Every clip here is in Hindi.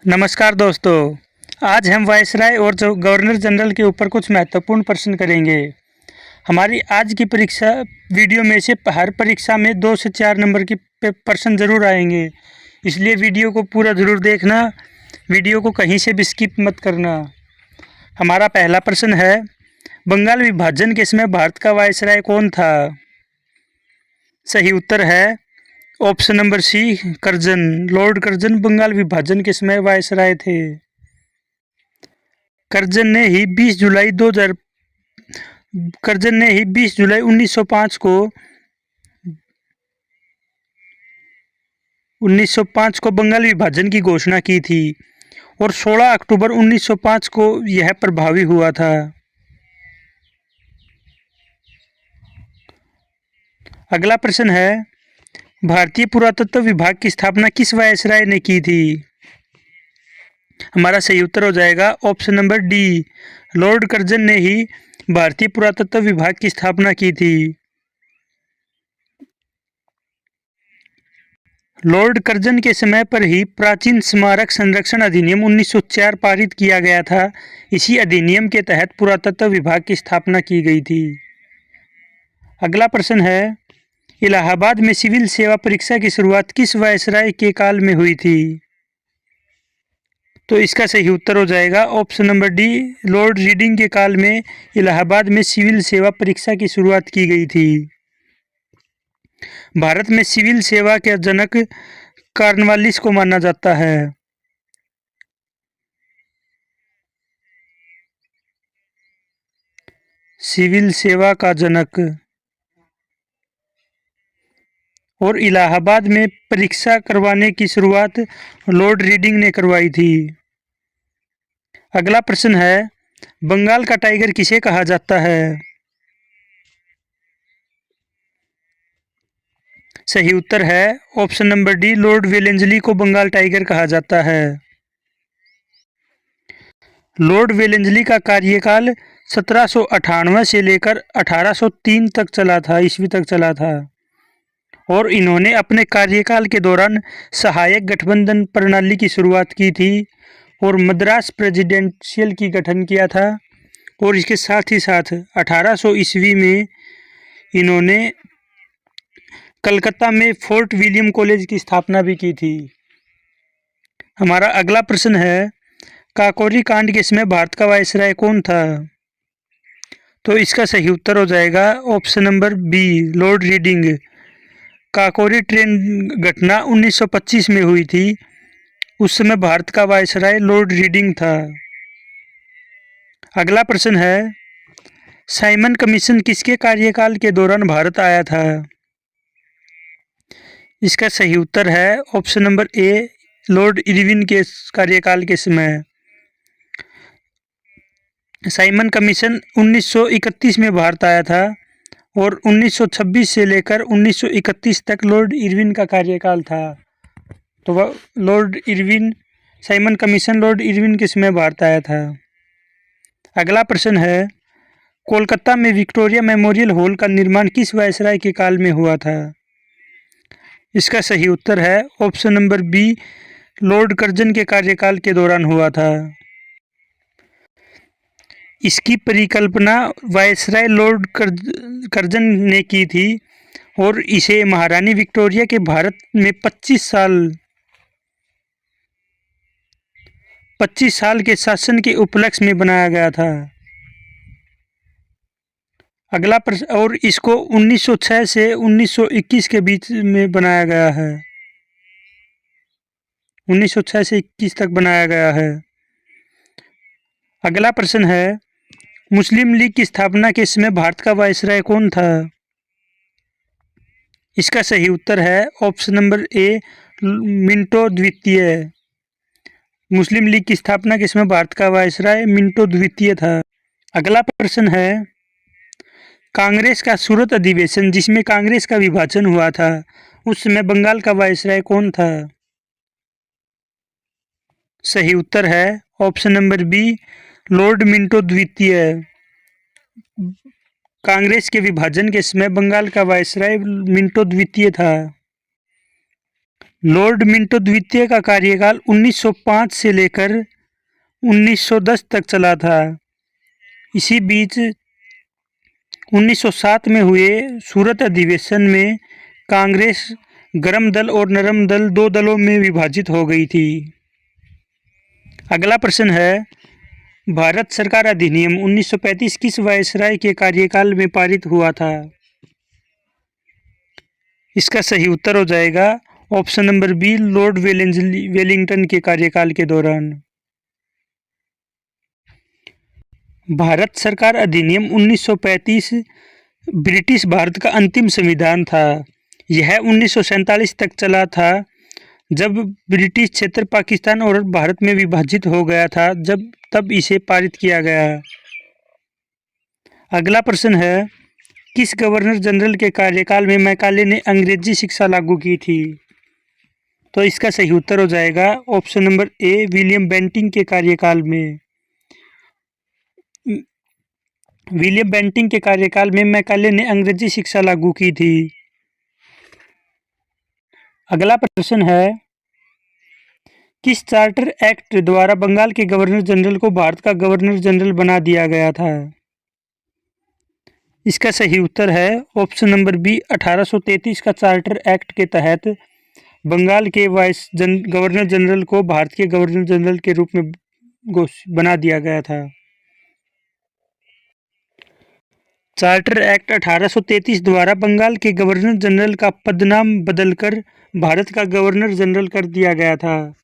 नमस्कार दोस्तों। आज हम वायसराय और जो गवर्नर जनरल के ऊपर कुछ महत्वपूर्ण प्रश्न करेंगे। हमारी आज की परीक्षा वीडियो में से हर परीक्षा में 2 से 4 नंबर की प्रश्न ज़रूर आएंगे, इसलिए वीडियो को पूरा ज़रूर देखना। वीडियो को कहीं से भी स्किप मत करना। हमारा पहला प्रश्न है, बंगाल विभाजन के समय भारत का वायसराय कौन था? सही उत्तर है option number C, Curzon. Lord Curzon Bengal विभाजन के समय वायसराय थे। कर्जन ने ही 20 जुलाई 1905 को बंगाल विभाजन की घोषणा की थी और 16 अक्टूबर 1905 को यह प्रभावी हुआ था। अगला प्रश्न है, भारतीय पुरातत्व विभाग की स्थापना किस वायसराय ने की थी? हमारा सही उत्तर हो जाएगा option number D, Lord Curzon ने ही भारतीय पुरातत्व विभाग की स्थापना की थी। लॉर्ड कर्जन के समय पर ही प्राचीन स्मारक संरक्षण अधिनियम 1904 पारित किया गया था। इसी अधिनियम के तहत पुरातत्व विभाग की स्थापना की गई थी। अगला प्रश्न है, इलाहाबाद में सिविल सेवा परीक्षा की शुरुआत किस वायसराय के काल में हुई थी? तो इसका सही उत्तर हो जाएगा option number D, Lord reading के काल में इलाहाबाद में सिविल सेवा परीक्षा की शुरुआत की गई थी। भारत में सिविल सेवा के जनक कॉर्नवालिस को माना जाता है। सिविल सेवा का जनक। और इलाहाबाद में परीक्षा करवाने की शुरुआत लॉर्ड रीडिंग ने करवाई थी। अगला प्रश्न है, बंगाल का टाइगर किसे कहा जाता है? सही उत्तर है ऑप्शन नंबर डी, लॉर्ड वेलेंसली को बंगाल टाइगर कहा जाता है। लॉर्ड वेलेंसली का कार्यकाल 1798 से लेकर 1803 तक चला था, ईस्वी तक चला था। और इन्होंने अपने कार्यकाल के दौरान सहायक गठबंधन प्रणाली की शुरुआत की थी और मद्रास प्रेसिडेंशियल की गठन किया था। और इसके साथ ही साथ 1800 ईस्वी में इन्होंने कलकत्ता में फोर्ट विलियम कॉलेज की स्थापना भी की थी। हमारा अगला प्रश्न है, काकोरी कांड के समय भारत का वायसराय कौन था? तो इसका सही उत्तर हो जाएगा option number B, Lord Reading. Kakori train घटना 1925 में हुई थी। उस समय भारत का वायसराय लॉर्ड रीडिंग था। अगला प्रश्न है, साइमन कमीशन किसके कार्यकाल के दौरान भारत आया था? इसका सही उत्तर है option number A, Lord Irwin के कार्यकाल के समय। साइमन कमीशन 1931 में भारत आया था और 1926 से लेकर 1931 तक लॉर्ड इरविन का कार्यकाल था। तो वह साइमन कमीशन लॉर्ड इरविन के समय भारत आया था। अगला प्रश्न है, कोलकाता में विक्टोरिया मेमोरियल हॉल का निर्माण किस वायसराय के काल में हुआ था? इसका सही उत्तर है option number B, Lord Curzon के कार्यकाल के दौरान हुआ था। इसकी परिकल्पना वायसराय लॉर्ड कर्जन ने की थी और इसे महारानी विक्टोरिया के भारत में 25 साल के शासन के उपलक्ष्य में बनाया गया था। अगला प्रश्न, और इसको 1906 से 1921 के बीच में बनाया गया है। 1906 से 21 तक बनाया गया है। अगला प्रश्न है, मुस्लिम लीग की स्थापना के समय भारत का वायसराय कौन था? इसका सही उत्तर है ऑप्शन नंबर ए, मिंटो द्वितीय। मुस्लिम लीग की स्थापना के समय भारत का वायसराय मिंटो द्वितीय था। अगला प्रश्न है, कांग्रेस का सूरत अधिवेशन जिसमें कांग्रेस का विभाजन हुआ था, उस समय बंगाल का वायसराय कौन था? सही उत्तर है option number B, Lord Minto द्वितीय। कांग्रेस के विभाजन के समय बंगाल का वायसराय मिंटो द्वितीय था। लॉर्ड मिंटो द्वितीय का कार्यकाल 1905 से लेकर 1910 तक चला था। इसी बीच 1907 में हुए सूरत अधिवेशन में कांग्रेस गर्म दल और नरम दल दो दलों में विभाजित हो गई थी। अगला प्रश्न है, भारत सरकार अधिनियम 1935 किस वायसराय के कार्यकाल में पारित हुआ था? इसका सही उत्तर हो जाएगा option number B, Lord Wellington के कार्यकाल के दौरान। भारत सरकार अधिनियम 1935 ब्रिटिश भारत का अंतिम संविधान था। यह 1947 तक चला था, जब ब्रिटिश क्षेत्र पाकिस्तान और भारत में विभाजित हो गया था, तब इसे पारित किया गया। अगला प्रश्न है, किस गवर्नर जनरल के कार्यकाल में मैकाले ने अंग्रेजी शिक्षा लागू की थी? तो इसका सही उत्तर हो जाएगा ऑप्शन नंबर ए, विलियम बेंटिंक के कार्यकाल में। विलियम बेंटिंक के कार्यकाल में मैकाले ने अंग्रेजी शिक्षा लागू की थी। अगला प्रश्न है, किस चार्टर एक्ट द्वारा बंगाल के गवर्नर जनरल को भारत का गवर्नर जनरल बना दिया गया था? इसका सही उत्तर है ऑप्शन नंबर बी, 1833 का चार्टर एक्ट के तहत बंगाल के गवर्नर जनरल को भारत के गवर्नर जनरल के रूप में बना दिया गया था। चार्टर एक्ट 1833 द्वारा बंगाल के गवर्नर जनरल का पदनाम बदलकर भारत का गवर्नर जनरल कर दिया गया था।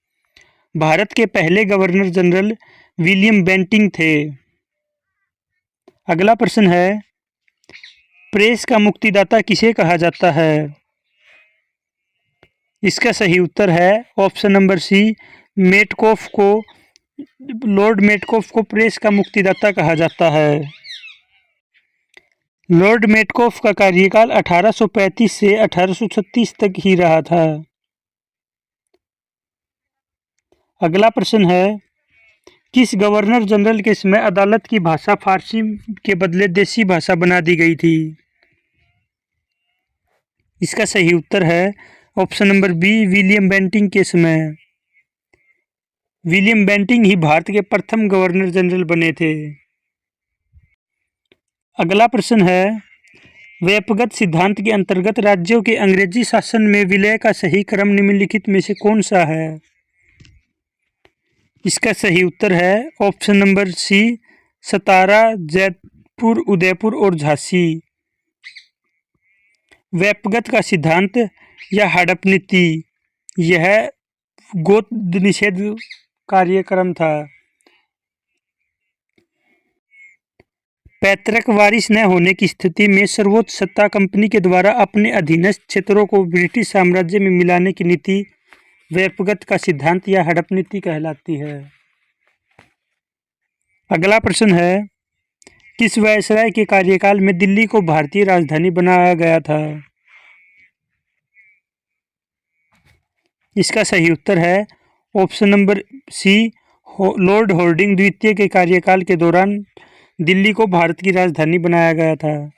भारत के पहले गवर्नर जनरल विलियम बेंटिंक थे। अगला प्रश्न है, प्रेस का मुक्तिदाता किसे कहा जाता है? इसका सही उत्तर है ऑप्शन नंबर सी, मेटकॉफ को। लॉर्ड मेटकॉफ को प्रेस का मुक्तिदाता कहा जाता है। लॉर्ड मेटकॉफ का कार्यकाल 1835 से 1836 तक ही रहा था। अगला प्रश्न है, किस गवर्नर जनरल के समय अदालत की भाषा फारसी के बदले देसी भाषा बना दी गई थी? इसका सही उत्तर है option number B, William Bentinck के समय। विलियम बेंटिंक ही भारत के प्रथम गवर्नर जनरल बने थे। अगला प्रश्न है, व्यापकगत सिद्धांत के अंतर्गत राज्यों के अंग्रेजी शासन में विलय का सही क्रम निम्नलिखित में से कौन सा है? इसका सही उत्तर है ऑप्शन नंबर सी, सतारा, जयपुर, उदयपुर और झांसी। व्यापकगत का सिद्धांत या हड़प नीति, यह गोद निषेध कार्यक्रम था। पैतृक वारिस न होने की स्थिति में सर्वोच्च सत्ता कंपनी के द्वारा अपने अधीनस्थ क्षेत्रों को ब्रिटिश साम्राज्य में मिलाने की नीति व्यापकगत का सिद्धांत या हड़प नीति कहलाती है। अगला प्रश्न है, किस वायसराय के कार्यकाल में दिल्ली को भारतीय राजधानी बनाया गया था? इसका सही उत्तर है option number C, Lord Hardinge द्वितीय के कार्यकाल के दौरान दिल्ली को भारत की राजधानी बनाया गया था।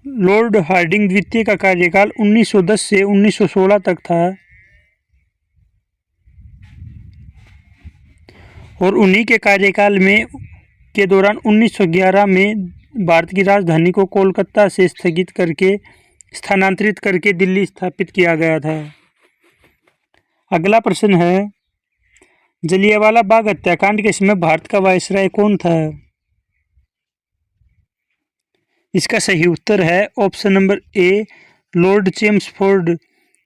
लॉर्ड हार्डिंग द्वितीय का कार्यकाल 1910 से 1916 तक था और उन्हीं के कार्यकाल में के दौरान 1911 में भारत की राजधानी को कोलकाता से स्थानांतरित करके दिल्ली स्थापित किया गया था। अगला प्रश्न है, जलियांवाला बाग हत्याकांड के समय भारत का वायसराय कौन था? इसका सही उत्तर है option number A, Lord Chelmsford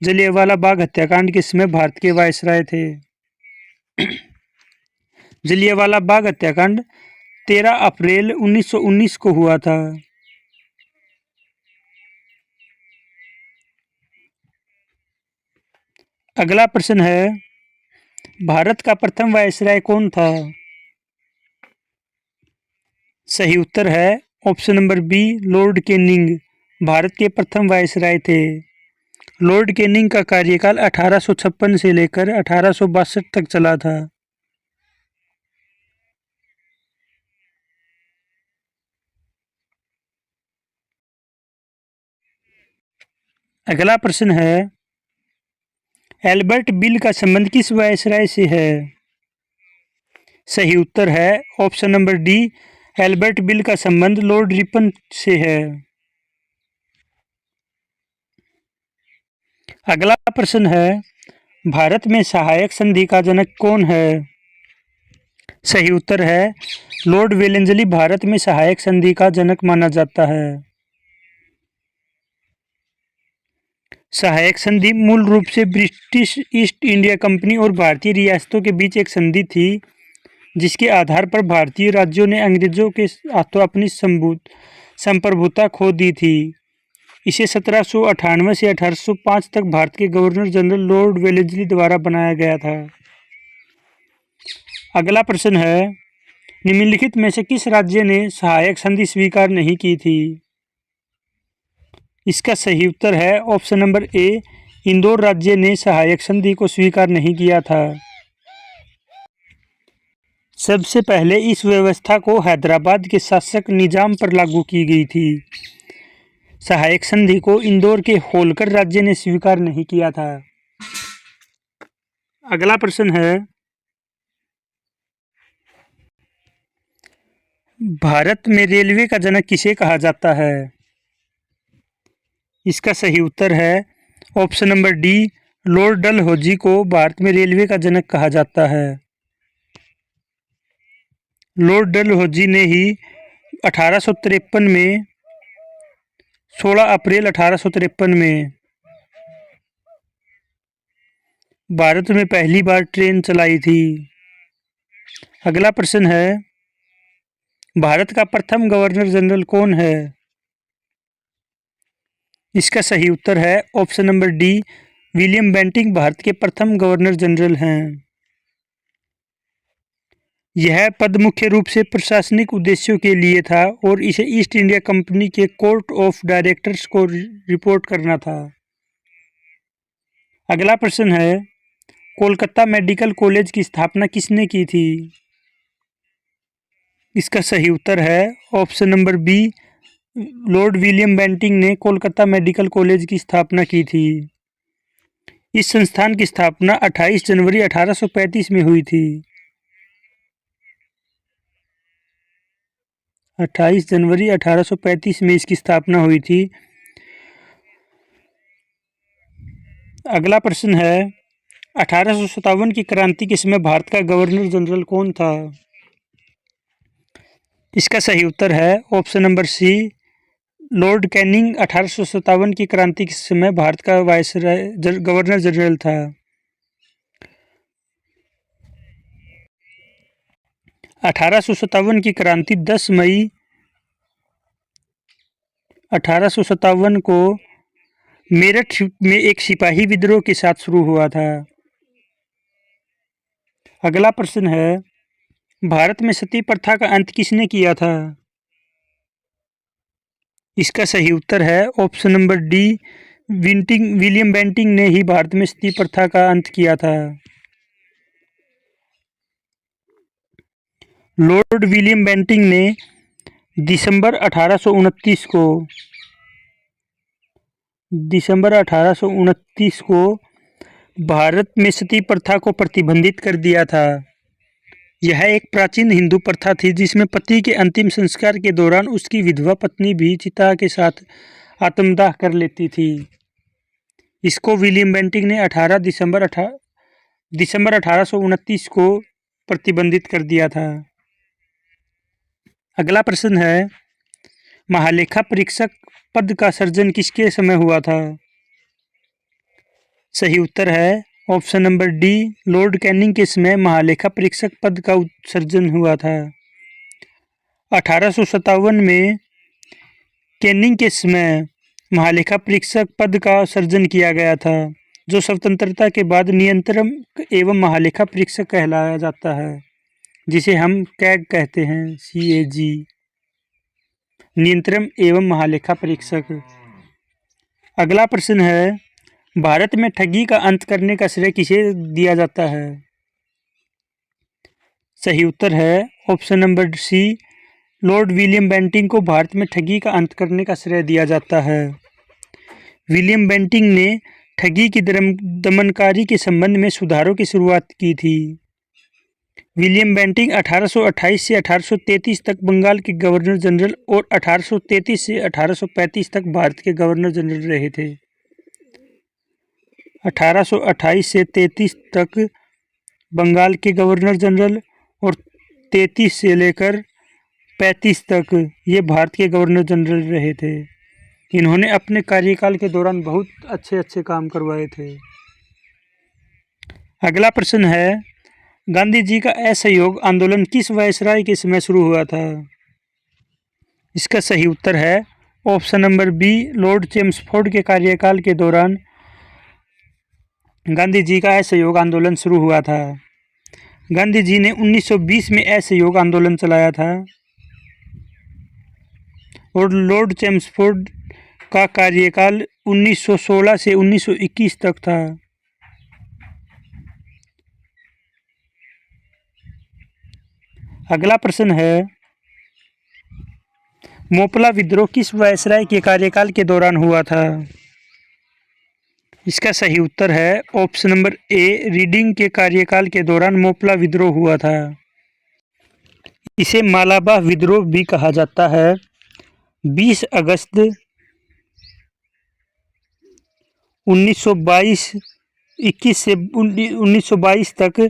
Jallianwala Bagh हत्याकांड के समय भारत के वायसराय थे। जलियांवाला बाग हत्याकांड 13 अप्रैल 1919 को हुआ था। अगला प्रश्न है, भारत का प्रथम वायसराय कौन था? सही उत्तर है option number B, Lord Canning Bharat के प्रथम वायसराय थे। लॉर्ड कैनिंग का कार्यकाल 1856 से लेकर 1862 तक चला था। अगला प्रश्न है, एल्बर्ट बिल का संबंध किस वायसराय से है? सही उत्तर है option number D, Albert bill का संबंध लॉर्ड रिपन से है। अगला प्रश्न है, भारत में सहायक संधि का जनक कौन है? सही उत्तर है लॉर्ड वेलेंसली भारत में सहायक संधि का जनक माना जाता है। सहायक संधि मूल रूप से ब्रिटिश ईस्ट इंडिया कंपनी और भारतीय रियासतों के बीच एक संधि थी, जिसके आधार पर भारतीय राज्यों ने अंग्रेजों के हाथों अपनी संप्रभुता खो दी थी। इसे 1798 से 1805 तक भारत के गवर्नर जनरल लॉर्ड वेलेंसली द्वारा बनाया गया था। अगला प्रश्न है, निम्नलिखित में से किस राज्य ने सहायक संधि स्वीकार नहीं की थी? इसका सही उत्तर है ऑप्शन नंबर ए, इंदौर राज्य ने सहायक संधि को स्वीकार नहीं किया था। सबसे पहले इस व्यवस्था को हैदराबाद के शासक निजाम पर लागू की गई थी। सहायक संधि को इंदौर के होलकर राज्य ने स्वीकार नहीं किया था। अगला प्रश्न है, भारत में रेलवे का जनक किसे कहा जाता है? इसका सही उत्तर है option number D, Lord Dalhousie को भारत में रेलवे का जनक कहा जाता है। लॉर्ड डलहौजी ने ही 1853 में 16 अप्रैल 1853 में भारत में पहली बार ट्रेन चलाई थी। अगला प्रश्न है, भारत का प्रथम गवर्नर जनरल कौन है? इसका सही उत्तर है option number D, William Bentinck Bharat के प्रथम गवर्नर जनरल हैं। यह पद मुख्य रूप से प्रशासनिक उद्देश्यों के लिए था और इसे ईस्ट इंडिया कंपनी के कोर्ट ऑफ डायरेक्टर्स को रिपोर्ट करना था। अगला प्रश्न है, कोलकाता मेडिकल कॉलेज की स्थापना किसने की थी? इसका सही उत्तर है option number B, Lord William Bentinck ने कोलकाता मेडिकल कॉलेज की स्थापना की थी। इस संस्थान की स्थापना 28 जनवरी 1835 में हुई थी। 28 जनवरी 1835 में इसकी स्थापना हुई थी। अगला प्रश्न है, 1857 की क्रांति के समय भारत का गवर्नर जनरल कौन था? इसका सही उत्तर है option number C, Lord Canning 1857 की क्रांति के समय भारत का गवर्नर जनरल था। की क्रांति 10 मई 1857 को मेरठ में एक सिपाही विद्रोह के साथ शुरू हुआ था। अगला प्रश्न है, भारत में सती प्रथा का अंत किसने किया था? इसका सही उत्तर है option number D, William Bentinck ने ही भारत में सती प्रथा का अंत किया था। लॉर्ड विलियम बेंटिंक ने दिसंबर 1829 को भारत में सती प्रथा को प्रतिबंधित कर दिया था। यह एक प्राचीन हिंदू प्रथा थी जिसमें पति के अंतिम संस्कार के दौरान उसकी विधवा पत्नी भी चिता के साथ आत्मदाह कर लेती थी। इसको विलियम बेंटिंक ने 18 दिसंबर 1829 को प्रतिबंधित कर दिया था। अगला प्रश्न है, महालेखा परीक्षक पद का सृजन किसके समय हुआ था? सही उत्तर है option number D, Lord Canning के समय महालेखा परीक्षक पद का सृजन हुआ था। 1857 में कैनिंग के समय महालेखा परीक्षक पद का सृजन किया गया था, जो स्वतंत्रता के बाद नियंत्रक एवं महालेखा परीक्षक कहलाया जाता है, जिसे हम कैग कहते हैं, CAG, नियंत्रण एवं महालेखा परीक्षक। अगला प्रश्न है, भारत में ठगी का अंत करने का श्रेय किसे दिया जाता है? सही उत्तर है option number C, Lord William Bentinck को भारत में ठगी का अंत करने का श्रेय दिया जाता है। विलियम बेंटिंक ने ठगी की दमनकारी के संबंध में सुधारों की शुरुआत की थी। विलियम बेंटिंक 1828 से 1833 तक बंगाल के गवर्नर जनरल और 1833 से 1835 तक भारत के गवर्नर जनरल रहे थे। 1828 से 33 तक बंगाल के गवर्नर जनरल और 33 से लेकर 35 तक ये भारत के गवर्नर जनरल रहे थे। इन्होंने अपने कार्यकाल के दौरान बहुत अच्छे काम करवाए थे। अगला प्रश्न है, गांधी जी का असहयोग आंदोलन किस वायसराय के समय शुरू हुआ था? इसका सही उत्तर है option number B, Lord Chelmsford के कार्यकाल के दौरान गांधी जी का असहयोग आंदोलन शुरू हुआ था। गांधी जी ने 1920 में असहयोग आंदोलन चलाया था और लॉर्ड चेम्सफोर्ड का कार्यकाल 1916 से 1921 तक था। अगला प्रश्न है, मोपला विद्रोह किस वायसराय के कार्यकाल के दौरान हुआ था? इसका सही उत्तर है ऑप्शन नंबर ए, रीडिंग के कार्यकाल के दौरान मोपला विद्रोह हुआ था। इसे मालाबार विद्रोह भी कहा जाता है। 20 अगस्त 1922 21 से 1922 तक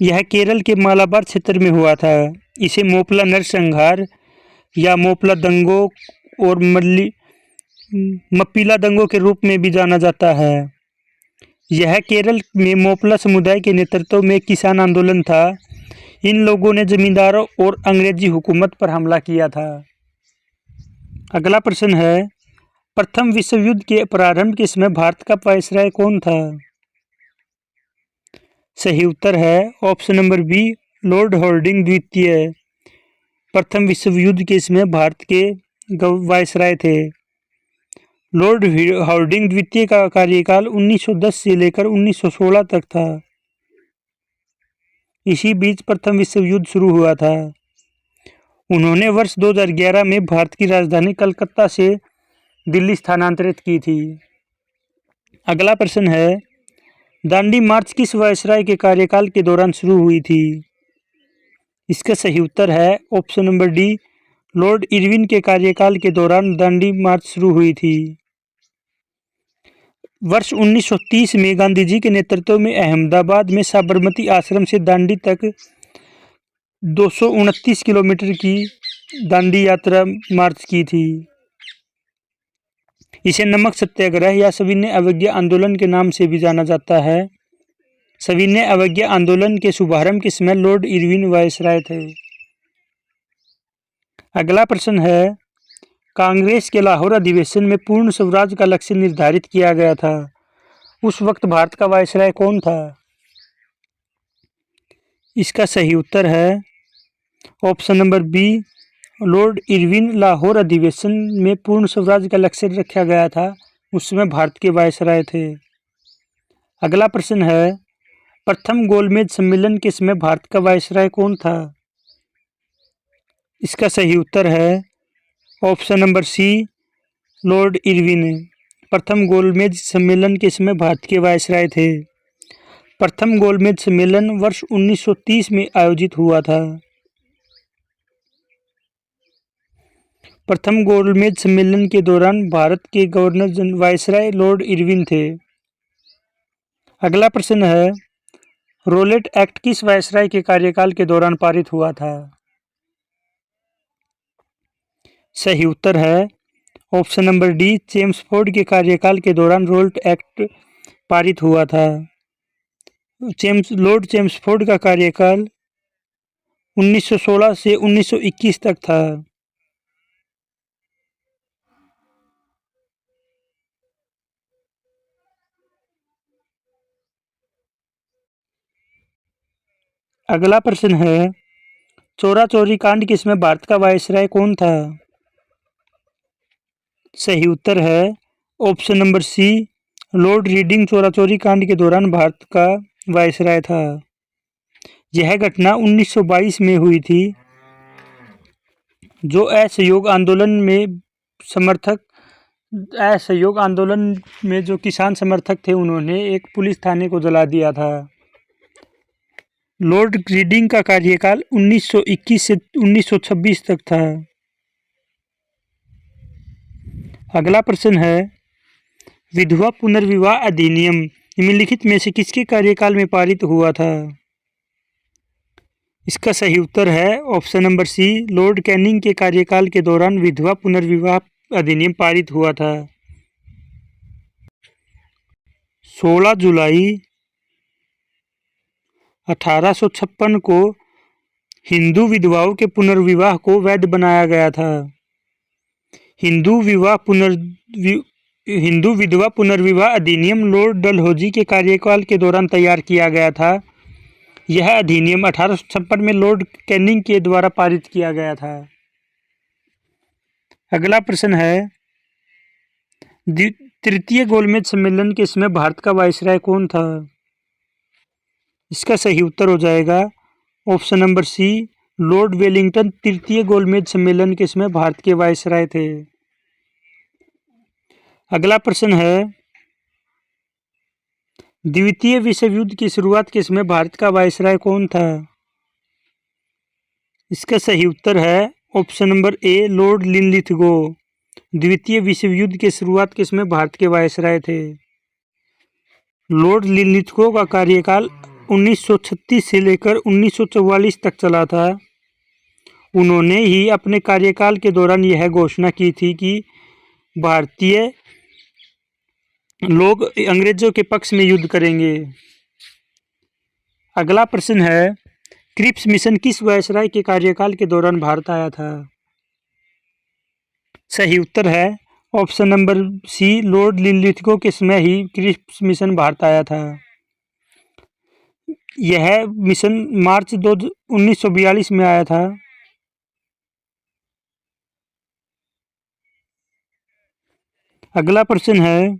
यह केरल के मालाबार क्षेत्र में हुआ था। इसे मोपला नरसंहार या मोपला दंगों और मप्पिला दंगों के रूप में भी जाना जाता है। यह केरल में मोपला समुदाय के नेतृत्व में किसान आंदोलन था। इन लोगों ने जमींदारों और अंग्रेजी हुकूमत पर हमला किया था। अगला प्रश्न है, प्रथम विश्व युद्ध के प्रारंभ के समय भारत का वायसराय कौन था? सही उत्तर है option number B, Lord Hardinge द्वितीय प्रथम विश्व युद्ध के समय भारत के वायसराय थे। लॉर्ड हार्डिंग द्वितीय का कार्यकाल 1910 से लेकर 1916 तक था। इसी बीच प्रथम विश्व युद्ध शुरू हुआ था। उन्होंने वर्ष 2011 में भारत की राजधानी कलकत्ता से दिल्ली स्थानांतरित की थी। अगला प्रश्न है, दांडी मार्च किस वायसराय के कार्यकाल के दौरान शुरू हुई थी? इसका सही उत्तर है option number D, Lord Irwin के कार्यकाल के दौरान दांडी मार्च शुरू हुई थी। वर्ष 1930 में गांधी जी के नेतृत्व में अहमदाबाद में साबरमती आश्रम से दांडी तक 229 किलोमीटर की दांडी यात्रा मार्च की थी। इसे नमक सत्याग्रह या सविनय अवज्ञा आंदोलन के नाम से भी जाना जाता है। सविनय अवज्ञा आंदोलन के शुभारंभ के समय लॉर्ड इरविन वायसराय थे। अगला प्रश्न है, कांग्रेस के लाहौर अधिवेशन में पूर्ण स्वराज का लक्ष्य निर्धारित किया गया था। उस वक्त भारत का वायसराय कौन था? इसका सही उत्तर है option number B, Lord Irwin. Lahore अधिवेशन में पूर्ण स्वराज का लक्ष्य रखा गया था। उस समय भारत के वायसराय थे। अगला प्रश्न है, प्रथम गोलमेज सम्मेलन के समय भारत का वायसराय कौन था? इसका सही उत्तर है option number C, Lord Irwin. प्रथम गोलमेज सम्मेलन के समय भारत के वायसराय थे। प्रथम गोलमेज सम्मेलन वर्ष 1930 में आयोजित हुआ था। प्रथम गोलमेज सम्मेलन के दौरान भारत के गवर्नर वायसराय लॉर्ड इरविन थे। अगला प्रश्न है, रोलेट एक्ट किस वायसराय के कार्यकाल के दौरान पारित हुआ था? सही उत्तर है ऑप्शन नंबर डी, चेम्सफोर्ड के कार्यकाल के दौरान रोलेट एक्ट पारित हुआ था। लॉर्ड चेम्सफोर्ड का कार्यकाल 1916 से 1921 तक था। अगला प्रश्न है, चोरा चोरी कांड के समय भारत का वायसराय कौन था? सही उत्तर है option number C, Lord Reading Chaura Chauri कांड के दौरान भारत का वायसराय था। यह घटना 1922 में हुई थी, जो असहयोग आंदोलन में समर्थक असहयोग आंदोलन में जो किसान समर्थक थे उन्होंने एक पुलिस थाने को जला दिया था। लॉर्ड रीडिंग का कार्यकाल 1921 से 1926 तक था। अगला प्रश्न है, विधवा पुनर्विवाह अधिनियम निम्नलिखित में से किसके कार्यकाल में पारित हुआ था? इसका सही उत्तर है option number C, Lord Canning के कार्यकाल के दौरान विधवा पुनर्विवाह अधिनियम पारित हुआ था। 16 जुलाई 1856 को हिंदू विधवाओं के पुनर्विवाह को वैध बनाया गया था। हिंदू विधवा पुनर्विवाह अधिनियम लॉर्ड डलहौजी के कार्यकाल के दौरान तैयार किया गया था। यह अधिनियम 1856 में लॉर्ड कैनिंग के द्वारा पारित किया गया था। अगला प्रश्न है, तृतीय गोलमेज सम्मेलन के समय भारत का वायसराय कौन था? इसका सही उत्तर हो जाएगा option number C, Lord Wellington तृतीय गोलमेज सम्मेलन के समय भारत के वायसराय थे। अगला प्रश्न है, द्वितीय विश्व युद्ध की शुरुआत के समय भारत का वायसराय कौन था? इसका सही उत्तर है option number A, Lord Linlithgow द्वितीय विश्व युद्ध के शुरुआत के समय भारत के वायसराय थे। लॉर्ड लिनलिथगो का कार्यकाल 1936 से लेकर 1944 तक चला था। उन्होंने ही अपने कार्यकाल के दौरान यह घोषणा की थी कि भारतीय लोग अंग्रेजों के पक्ष में युद्ध करेंगे। अगला प्रश्न है, क्रिप्स मिशन किस वायसराय के कार्यकाल के दौरान भारत आया था? सही उत्तर है option number C, Lord Linlithgow के समय ही क्रिप्स मिशन भारत आया था। यह मिशन मार्च 1942 में आया था। अगला प्रश्न है,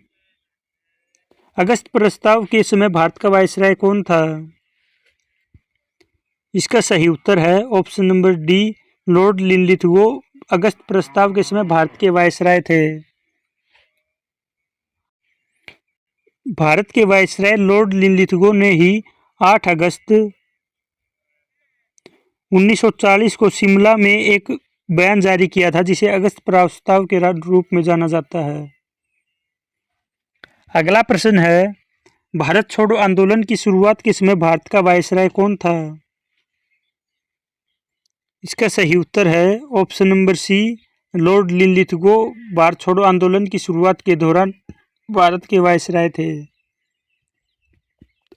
अगस्त प्रस्ताव के समय भारत का वायसराय कौन था? इसका सही उत्तर है option number D, Lord Linlithgow अगस्त प्रस्ताव के समय भारत के वायसराय थे। भारत के वायसराय लॉर्ड लिनलिथगो ने ही 8 अगस्त 1940 को शिमला में एक बयान जारी किया था, जिसे अगस्त प्रस्ताव के रूप में जाना जाता है। अगला प्रश्न है, भारत छोड़ो आंदोलन की शुरुआत के समय भारत का वायसराय कौन था? इसका सही उत्तर है option number C, Lord Linlithgow Bharat छोड़ो आंदोलन की शुरुआत के दौरान भारत के वायसराय थे।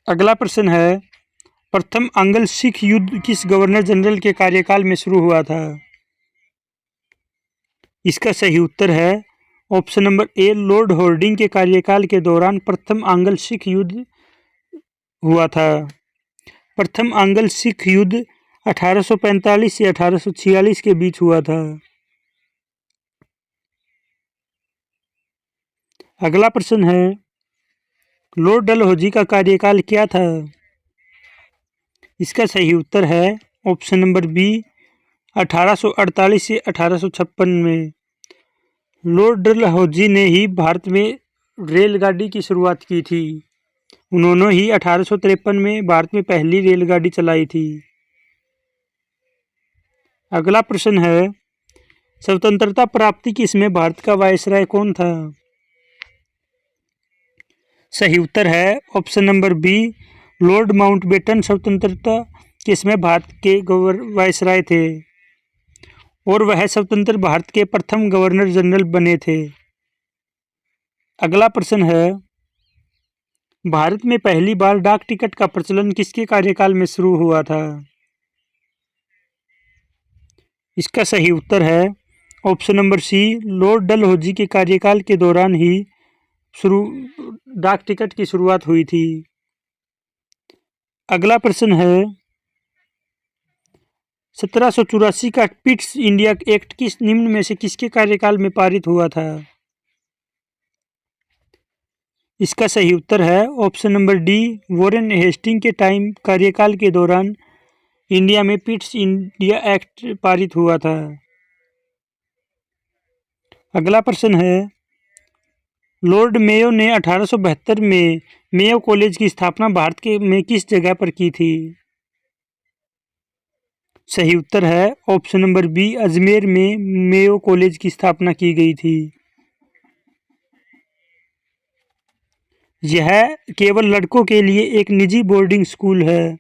अगला प्रश्न है, प्रथम आंग्ल सिख युद्ध किस गवर्नर जनरल के कार्यकाल में शुरू हुआ था? इसका सही उत्तर है option number A, Lord Harding के कार्यकाल के दौरान प्रथम आंग्ल सिख युद्ध हुआ था। प्रथम आंग्ल सिख युद्ध 1845 से 1846 के बीच हुआ था। अगला प्रश्न है, लॉर्ड डलहौजी का कार्यकाल क्या था? इसका सही उत्तर है ऑप्शन नंबर बी, 1848 से 1856 में। लॉर्ड डलहौजी ने ही भारत में रेलगाड़ी की शुरुआत की थी। उन्होंने ही 1853 में भारत में पहली रेलगाड़ी चलाई थी। अगला प्रश्न है, स्वतंत्रता प्राप्ति के समय भारत का वायसराय कौन था? सही उत्तर है option number B, Lord Mountbatten स्वतंत्रता के समय भारत के वायसराय थे और वह स्वतंत्र भारत के प्रथम गवर्नर जनरल बने थे। अगला प्रश्न है, भारत में पहली बार डाक टिकट का प्रचलन किसके कार्यकाल में शुरू हुआ था? इसका सही उत्तर है option number C, Lord Dalhousie के कार्यकाल के दौरान ही डाक टिकट की शुरुआत हुई थी। अगला प्रश्न है, 1784 का पिट्स इंडिया एक्ट किस निम्न में से किसके कार्यकाल में पारित हुआ था? इसका सही उत्तर है option number D, Warren Hastings के कार्यकाल के दौरान इंडिया में पिट्स इंडिया एक्ट पारित हुआ था। अगला प्रश्न है, लॉर्ड मेयो ने 1872 में मेयो कॉलेज की स्थापना भारत के में किस जगह पर की थी? सही उत्तर है ऑप्शन नंबर बी, अजमेर में मेयो कॉलेज की स्थापना की गई थी। यह केवल लड़कों के लिए एक निजी बोर्डिंग स्कूल है।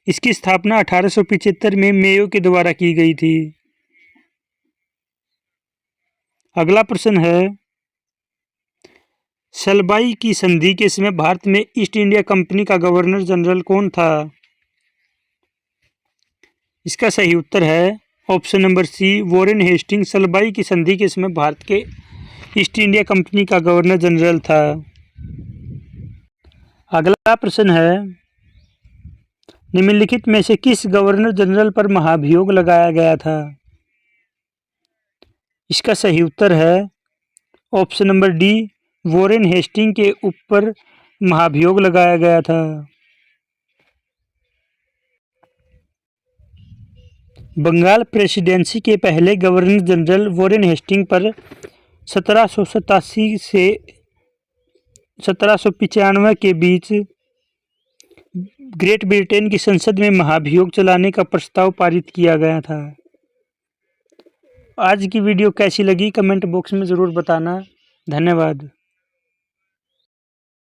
इसकी स्थापना 1875 में मेयो के द्वारा की गई थी। अगला प्रश्न है, सलबाई की संधि के समय भारत में ईस्ट इंडिया कंपनी का गवर्नर जनरल कौन था? इसका सही उत्तर है option number C, Warren Hastings Salbai की संधि के समय भारत के ईस्ट इंडिया कंपनी का गवर्नर जनरल था। अगला प्रश्न है, निम्नलिखित में से किस गवर्नर जनरल पर महाभियोग लगाया गया था? इसका सही उत्तर है option number D, Warren Hastings के ऊपर महाभियोग लगाया गया था। बंगाल प्रेसिडेंसी के पहले गवर्नर जनरल वॉरेन हेस्टिंग पर 1787 से 1795 के बीच ग्रेट ब्रिटेन की संसद में महाभियोग चलाने का प्रस्ताव पारित किया गया था। आज की वीडियो कैसी लगी कमेंट बॉक्स में ज़रूर बताना। धन्यवाद।